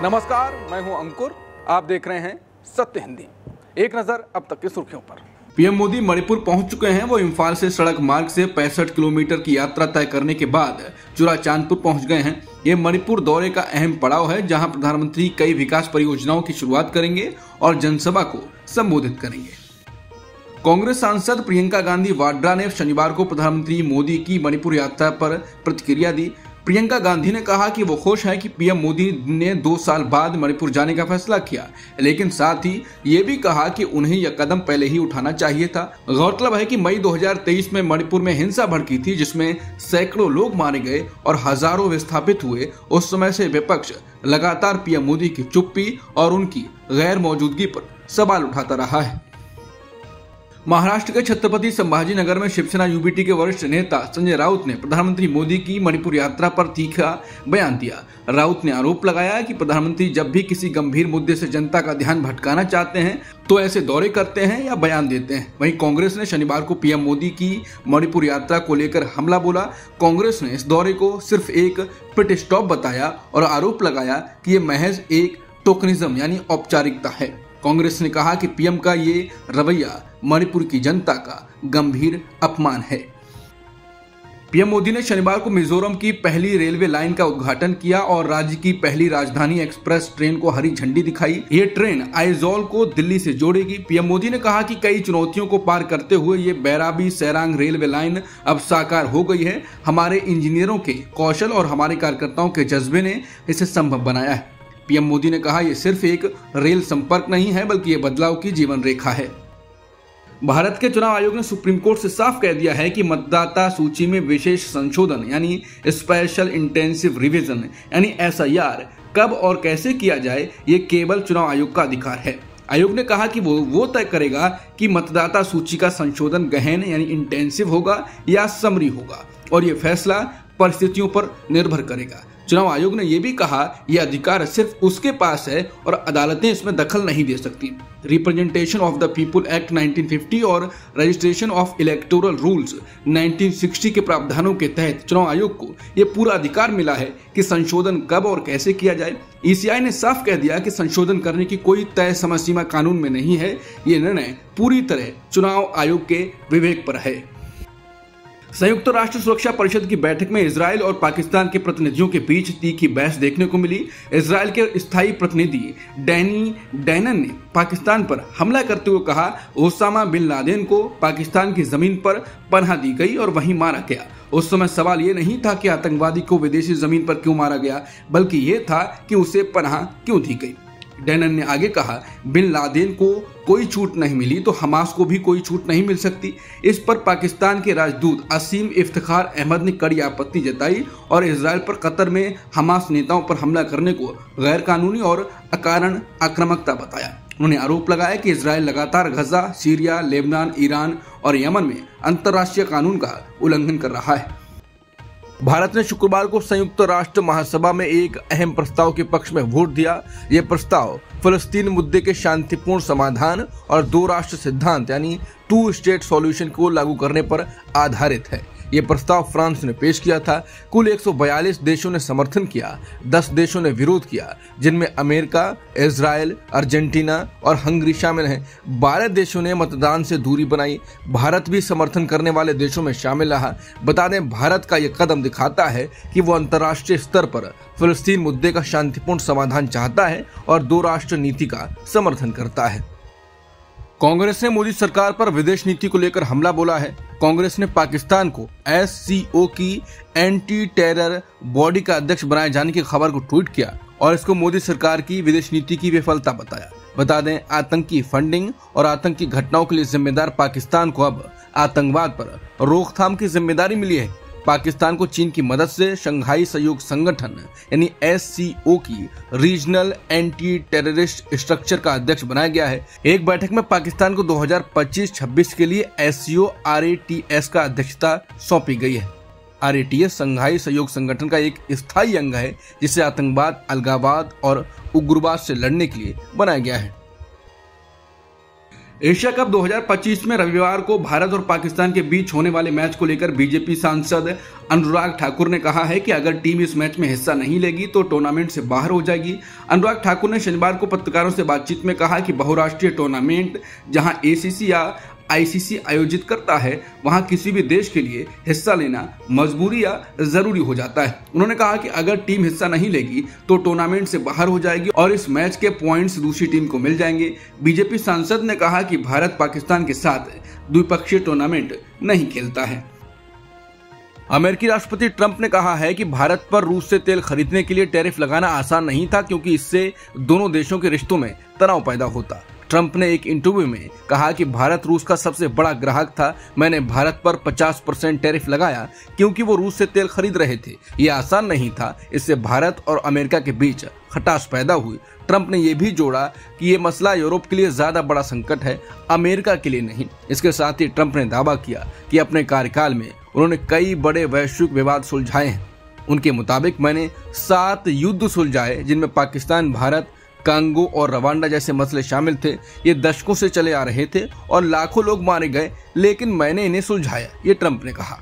नमस्कार, मैं हूं अंकुर। आप देख रहे हैं सत्य हिंदी। एक नजर अब तक की सुर्खियों पर। पीएम मोदी मणिपुर पहुंच चुके हैं। वो इम्फाल से सड़क मार्ग से 65 किलोमीटर की यात्रा तय करने के बाद चुराचांदपुर पहुंच गए हैं। ये मणिपुर दौरे का अहम पड़ाव है, जहां प्रधानमंत्री कई विकास परियोजनाओं की शुरुआत करेंगे और जनसभा को संबोधित करेंगे। कांग्रेस सांसद प्रियंका गांधी वाड्रा ने शनिवार को प्रधानमंत्री मोदी की मणिपुर यात्रा पर प्रतिक्रिया दी। प्रियंका गांधी ने कहा कि वो खुश है कि पीएम मोदी ने 2 साल बाद मणिपुर जाने का फैसला किया, लेकिन साथ ही ये भी कहा कि उन्हें यह कदम पहले ही उठाना चाहिए था। गौरतलब है कि मई 2023 में मणिपुर में हिंसा भड़की थी, जिसमें सैकड़ों लोग मारे गए और हजारों विस्थापित हुए। उस समय से विपक्ष लगातार पीएम मोदी की चुप्पी और उनकी गैर मौजूदगी पर सवाल उठाता रहा है। महाराष्ट्र के छत्रपति संभाजीनगर में शिवसेना यूबीटी के वरिष्ठ नेता संजय राउत ने प्रधानमंत्री मोदी की मणिपुर यात्रा पर तीखा बयान दिया। राउत ने आरोप लगाया कि प्रधानमंत्री जब भी किसी गंभीर मुद्दे से जनता का ध्यान भटकाना चाहते हैं तो ऐसे दौरे करते हैं या बयान देते हैं। वहीं कांग्रेस ने शनिवार को पीएम मोदी की मणिपुर यात्रा को लेकर हमला बोला। कांग्रेस ने इस दौरे को सिर्फ एक पिट स्टॉप बताया और आरोप लगाया कि ये महज एक टोकनिज्म यानी औपचारिकता है। कांग्रेस ने कहा कि पीएम का ये रवैया मणिपुर की जनता का गंभीर अपमान है। पीएम मोदी ने शनिवार को मिजोरम की पहली रेलवे लाइन का उद्घाटन किया और राज्य की पहली राजधानी एक्सप्रेस ट्रेन को हरी झंडी दिखाई। ये ट्रेन आइजोल को दिल्ली से जोड़ेगी। पीएम मोदी ने कहा कि कई चुनौतियों को पार करते हुए ये बैराबी सैरांग रेलवे लाइन अब साकार हो गई है। हमारे इंजीनियरों के कौशल और हमारे कार्यकर्ताओं के जज्बे ने इसे संभव बनाया है। पीएम मोदी ने कहा यह सिर्फ एक रेल संपर्क नहीं है, बल्कि ये बदलाव की जीवन रेखा है। भारत के चुनाव आयोग ने सुप्रीम कोर्ट से साफ कह दिया है कि मतदाता सूची में विशेष संशोधन यानी स्पेशल इंटेंसिव रिवीजन यानी SIR कब और कैसे किया जाए, ये केवल चुनाव आयोग का अधिकार है। आयोग ने कहा कि वो तय करेगा कि मतदाता सूची का संशोधन गहन यानी इंटेंसिव होगा या समरी होगा, और ये फैसला परिस्थितियों पर निर्भर करेगा। चुनाव आयोग ने यह भी कहा यह अधिकार सिर्फ उसके पास है और अदालतें इसमें दखल नहीं दे सकती। Representation of the people act 1950 और रजिस्ट्रेशन ऑफ इलेक्टोरल रूल्स 1960 के प्रावधानों के तहत चुनाव आयोग को यह पूरा अधिकार मिला है कि संशोधन कब और कैसे किया जाए। ECI ने साफ कह दिया कि संशोधन करने की कोई तय समय सीमा कानून में नहीं है। ये निर्णय पूरी तरह चुनाव आयोग के विवेक पर है। संयुक्त राष्ट्र सुरक्षा परिषद की बैठक में इजराइल और पाकिस्तान के प्रतिनिधियों के बीच तीखी बहस देखने को मिली। इजराइल के स्थायी प्रतिनिधि डैनी डैनन ने पाकिस्तान पर हमला करते हुए कहा ओसामा बिन लादेन को पाकिस्तान की जमीन पर पनाह दी गई और वहीं मारा गया। उस समय सवाल ये नहीं था कि आतंकवादी को विदेशी जमीन पर क्यों मारा गया, बल्कि ये था कि उसे पनाह क्यों दी गई। डैनन ने आगे कहा बिन लादेन को कोई छूट नहीं मिली तो हमास को भी कोई छूट नहीं मिल सकती। इस पर पाकिस्तान के राजदूत असीम इफ्तिखार अहमद ने कड़ी आपत्ति जताई और इजराइल पर कतर में हमास नेताओं पर हमला करने को गैर कानूनी और अकारण आक्रामकता बताया। उन्होंने आरोप लगाया कि इजराइल लगातार गजा, सीरिया, लेबनान, ईरान और यमन में अंतर्राष्ट्रीय कानून का उल्लंघन कर रहा है। भारत ने शुक्रवार को संयुक्त राष्ट्र महासभा में एक अहम प्रस्ताव के पक्ष में वोट दिया। यह प्रस्ताव फिलिस्तीन मुद्दे के शांतिपूर्ण समाधान और 2 राष्ट्र सिद्धांत यानी 2 स्टेट सॉल्यूशन को लागू करने पर आधारित है। यह प्रस्ताव फ्रांस ने पेश किया था। कुल 142 देशों ने समर्थन किया, 10 देशों ने विरोध किया, जिनमें अमेरिका, इजराइल, अर्जेंटीना और हंगरी शामिल हैं। 12 देशों ने मतदान से दूरी बनाई। भारत भी समर्थन करने वाले देशों में शामिल रहा। बता दें, भारत का यह कदम दिखाता है कि वो अंतर्राष्ट्रीय स्तर पर फिलिस्तीन मुद्दे का शांतिपूर्ण समाधान चाहता है और 2 राष्ट्र नीति का समर्थन करता है। कांग्रेस ने मोदी सरकार पर विदेश नीति को लेकर हमला बोला है। कांग्रेस ने पाकिस्तान को SCO की एंटी टेरर बॉडी का अध्यक्ष बनाए जाने की खबर को ट्वीट किया और इसको मोदी सरकार की विदेश नीति की विफलता बताया। बता दें, आतंकी फंडिंग और आतंकी घटनाओं के लिए जिम्मेदार पाकिस्तान को अब आतंकवाद पर रोकथाम की जिम्मेदारी मिली है। पाकिस्तान को चीन की मदद से शंघाई सहयोग संगठन यानी SCO की रीजनल एंटी टेररिस्ट स्ट्रक्चर का अध्यक्ष बनाया गया है। एक बैठक में पाकिस्तान को 2025-26 के लिए SCO RATS का अध्यक्षता सौंपी गई है। RATS शंघाई सहयोग संगठन का एक स्थायी अंग है, जिसे आतंकवाद, अलगाववाद और उग्रवाद से लड़ने के लिए बनाया गया है। एशिया कप 2025 में रविवार को भारत और पाकिस्तान के बीच होने वाले मैच को लेकर बीजेपी सांसद अनुराग ठाकुर ने कहा है कि अगर टीम इस मैच में हिस्सा नहीं लेगी तो टूर्नामेंट से बाहर हो जाएगी। अनुराग ठाकुर ने शनिवार को पत्रकारों से बातचीत में कहा कि बहुराष्ट्रीय टूर्नामेंट जहां एसीसी या आईसीसी आयोजित करता है वहां किसी भी देश के लिए हिस्सा लेना मजबूरी या जरूरी हो जाता है। उन्होंने कहा कि अगर टीम हिस्सा नहीं लेगी तो टूर्नामेंट से बाहर हो जाएगी और इस मैच के पॉइंट्स दूसरी टीम को मिल जाएंगे। बीजेपी सांसद ने कहा कि भारत पाकिस्तान के साथ द्विपक्षीय टूर्नामेंट नहीं खेलता है। अमेरिकी राष्ट्रपति ट्रंप ने कहा है कि भारत पर रूस से तेल खरीदने के लिए टैरिफ लगाना आसान नहीं था, क्योंकि इससे दोनों देशों के रिश्तों में तनाव पैदा होता। ट्रंप ने एक इंटरव्यू में कहा कि भारत रूस का सबसे बड़ा ग्राहक था। मैंने भारत पर 50% टैरिफ लगाया क्योंकि वो रूस से तेल खरीद रहे थे। ये आसान नहीं था। इससे भारत और अमेरिका के बीच खटास पैदा हुई। ट्रंप ने यह भी जोड़ा कि ये मसला यूरोप के लिए ज्यादा बड़ा संकट है, अमेरिका के लिए नहीं। इसके साथ ही ट्रंप ने दावा किया कि अपने कार्यकाल में उन्होंने कई बड़े वैश्विक विवाद सुलझाए हैं। उनके मुताबिक मैंने 7 युद्ध सुलझाए जिनमें पाकिस्तान, भारत, कांगो और रवांडा जैसे मसले शामिल थे। ये दशकों से चले आ रहे थे और लाखों लोग मारे गए, लेकिन मैंने इन्हें सुलझाया, ये ट्रंप ने कहा।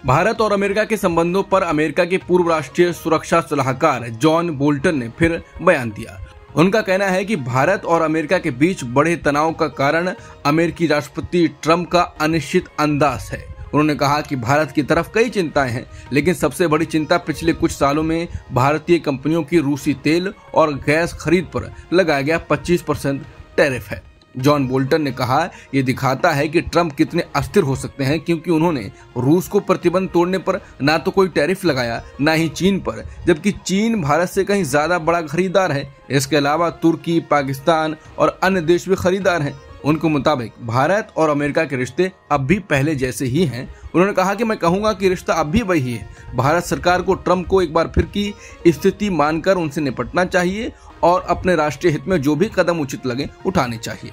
भारत और अमेरिका के संबंधों पर अमेरिका के पूर्व राष्ट्रीय सुरक्षा सलाहकार जॉन बोल्टन ने फिर बयान दिया। उनका कहना है कि भारत और अमेरिका के बीच बढ़े तनाव का कारण अमेरिकी राष्ट्रपति ट्रंप का अनिश्चित अंदाज है। उन्होंने कहा कि भारत की तरफ कई चिंताएं हैं, लेकिन सबसे बड़ी चिंता पिछले कुछ सालों में भारतीय कंपनियों की रूसी तेल और गैस खरीद पर लगाया गया 25% टैरिफ है। जॉन बोल्टन ने कहा, यह दिखाता है कि ट्रंप कितने अस्थिर हो सकते हैं, क्योंकि उन्होंने रूस को प्रतिबंध तोड़ने पर ना तो कोई टैरिफ लगाया, ना ही चीन पर, जबकि चीन भारत से कहीं ज्यादा बड़ा खरीदार है। इसके अलावा तुर्की, पाकिस्तान और अन्य देश भी खरीदार हैं। उनके मुताबिक भारत और अमेरिका के रिश्ते अब भी पहले जैसे ही हैं। उन्होंने कहा कि मैं कहूंगा कि रिश्ता अब भी वही है। भारत सरकार को ट्रंप को एक बार फिर की स्थिति मानकर उनसे निपटना चाहिए और अपने राष्ट्रीय हित में जो भी कदम उचित लगे उठाने चाहिए।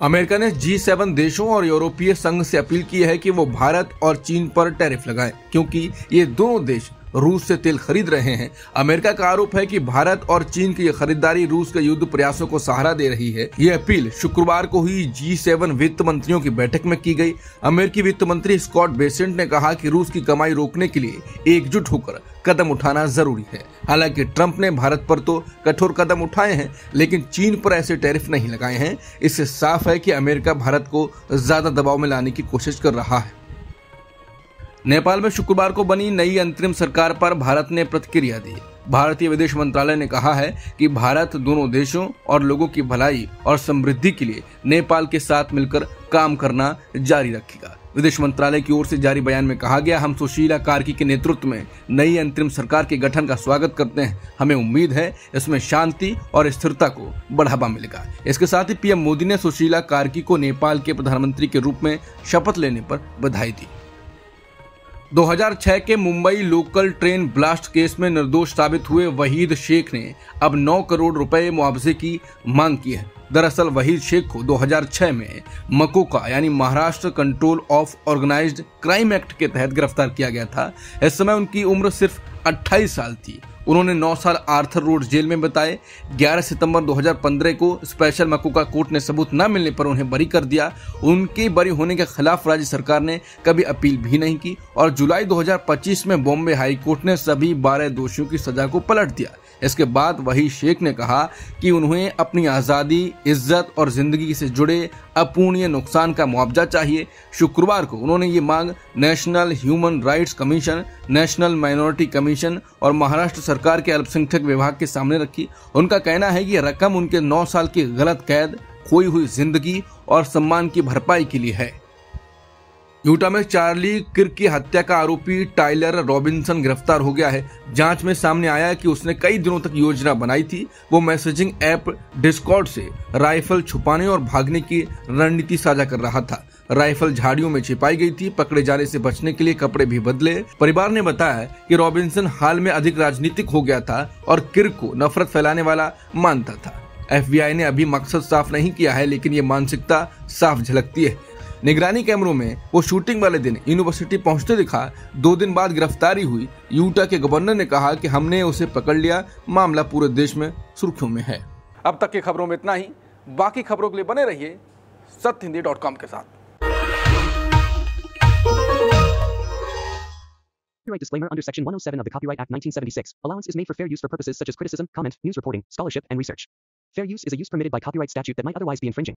अमेरिका ने G7 देशों और यूरोपीय संघ से अपील की है कि वो भारत और चीन पर टैरिफ लगाएं, क्योंकि ये दोनों देश रूस से तेल खरीद रहे हैं। अमेरिका का आरोप है कि भारत और चीन की खरीदारी रूस के युद्ध प्रयासों को सहारा दे रही है। यह अपील शुक्रवार को हुई G7 वित्त मंत्रियों की बैठक में की गई। अमेरिकी वित्त मंत्री स्कॉट बेसेंट ने कहा कि रूस की कमाई रोकने के लिए एकजुट होकर कदम उठाना जरूरी है। हालांकि ट्रंप ने भारत पर तो कठोर कदम उठाए हैं, लेकिन चीन पर ऐसे टैरिफ नहीं लगाए हैं। इससे साफ है कि अमेरिका भारत को ज्यादा दबाव में लाने की कोशिश कर रहा है। नेपाल में शुक्रवार को बनी नई अंतरिम सरकार पर भारत ने प्रतिक्रिया दी। भारतीय विदेश मंत्रालय ने कहा है कि भारत दोनों देशों और लोगों की भलाई और समृद्धि के लिए नेपाल के साथ मिलकर काम करना जारी रखेगा। विदेश मंत्रालय की ओर से जारी बयान में कहा गया, हम सुशीला कार्की के नेतृत्व में नई अंतरिम सरकार के गठन का स्वागत करते हैं। हमें उम्मीद है इसमें शांति और स्थिरता को बढ़ावा मिलेगा। इसके साथ ही पीएम मोदी ने सुशीला कार्की को नेपाल के प्रधानमंत्री के रूप में शपथ लेने पर बधाई दी। 2006 के Mumbai local train blast case में निर्दोष साबित हुए वहीद शेख ने अब 9 करोड़ रुपए मुआवजे की मांग की है। दरअसल वहीद शेख को 2006 में मकोका यानी Maharashtra control of organised crime act के तहत गिरफ्तार किया गया था। इस समय उनकी उम्र सिर्फ 28 साल थी। उन्होंने 9 साल आर्थर रोड जेल में बिताए। 11 सितंबर 2015 को स्पेशल मकोका कोर्ट ने सबूत न मिलने पर उन्हें बरी कर दिया। उनके बरी होने के खिलाफ राज्य सरकार ने कभी अपील भी नहीं की और जुलाई 2025 में बॉम्बे हाई कोर्ट ने सभी 12 दोषियों की सजा को पलट दिया। इसके बाद वही शेख ने कहा कि उन्हें अपनी आज़ादी, इज्जत और जिंदगी से जुड़े अपूर्णीय नुकसान का मुआवजा चाहिए। शुक्रवार को उन्होंने ये मांग national human rights commission, national minority commission और महाराष्ट्र सरकार के अल्पसंख्यक विभाग के सामने रखी। उनका कहना है कि यह रकम उनके 9 साल की गलत कैद, खोई हुई जिंदगी और सम्मान की भरपाई के लिए है। यूटा में चार्ली किर्क की हत्या का आरोपी टाइलर रॉबिन्सन गिरफ्तार हो गया है। जांच में सामने आया कि उसने कई दिनों तक योजना बनाई थी। वो मैसेजिंग ऐप डिस्कॉर्ड से राइफल छुपाने और भागने की रणनीति साझा कर रहा था। राइफल झाड़ियों में छिपाई गई थी। पकड़े जाने से बचने के लिए कपड़े भी बदले। परिवार ने बताया कि रॉबिन्सन हाल में अधिक राजनीतिक हो गया था और किर्क को नफरत फैलाने वाला मानता था। FBI ने अभी मकसद साफ नहीं किया है, लेकिन ये मानसिकता साफ झलकती है। निगरानी कैमरों में वो शूटिंग वाले दिन यूनिवर्सिटी पहुंचते दिखा। 2 दिन बाद गिरफ्तारी हुई। यूटा के गवर्नर ने कहा कि हमने उसे पकड़ लिया। मामला पूरे देश में सुर्खियों में है। अब तक की खबरों में इतना ही। बाकी खबरों के लिए बने रहिए सत्यहिंदी.com के साथ। Copyright disclaimer under Section 107 of the Copyright Act 1976. Allowance is made for fair use for purposes such as criticism, comment, news reporting, scholarship, and research. Fair use is a use permitted by copyright statute that might otherwise be infringing.